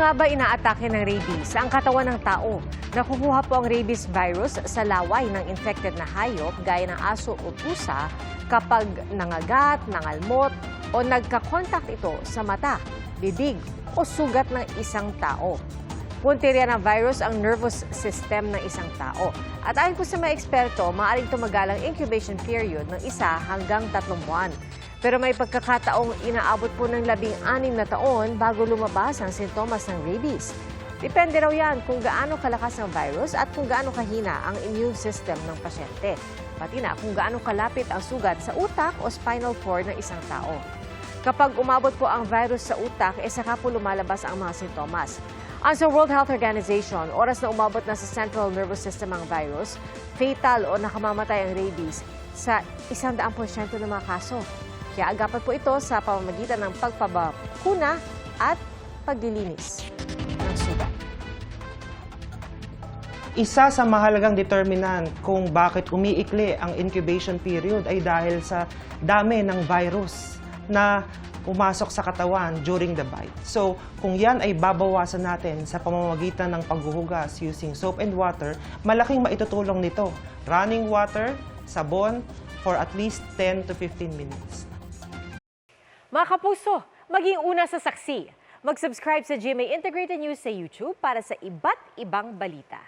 nga ba inaatake ng rabies ang katawan ng tao? Nakukuha po ang rabies virus sa laway ng infected na hayop gaya ng aso o pusa kapag nangagat, nangalmot o nagka-contact ito sa mata, bibig o sugat ng isang tao. Puntirya ng virus ang nervous system ng isang tao. At ayon po sa mga eksperto, maaaring tumagal ang incubation period ng 1 hanggang 3 buwan. Pero may pagkakataong inaabot po ng 16 na taon bago lumabas ang sintomas ng rabies. Depende raw yan kung gaano kalakas ang virus at kung gaano kahina ang immune system ng pasyente. Pati na kung gaano kalapit ang sugat sa utak o spinal cord ng isang tao. Kapag umabot po ang virus sa utak, saka po lumalabas ang mga sintomas. Ang sa World Health Organization, oras na umabot na sa central nervous system ang virus, fatal o nakamamatay ang rabies sa 100% ng mga kaso. Kaya agapan po ito sa pamamagitan ng pagpabakuna at paglilinis ng sugat. Isa sa mahalagang determinant kung bakit umiikli ang incubation period ay dahil sa dami ng virus na pumasok sa katawan during the bite. So, kung yan ay babawasan natin sa pamamagitan ng paghuhugas using soap and water, malaking maitutulong nito. Running water, sabon, for at least 10 to 15 minutes. Mga kapuso, maging una sa saksi. Mag-subscribe sa GMA Integrated News sa YouTube para sa iba't ibang balita.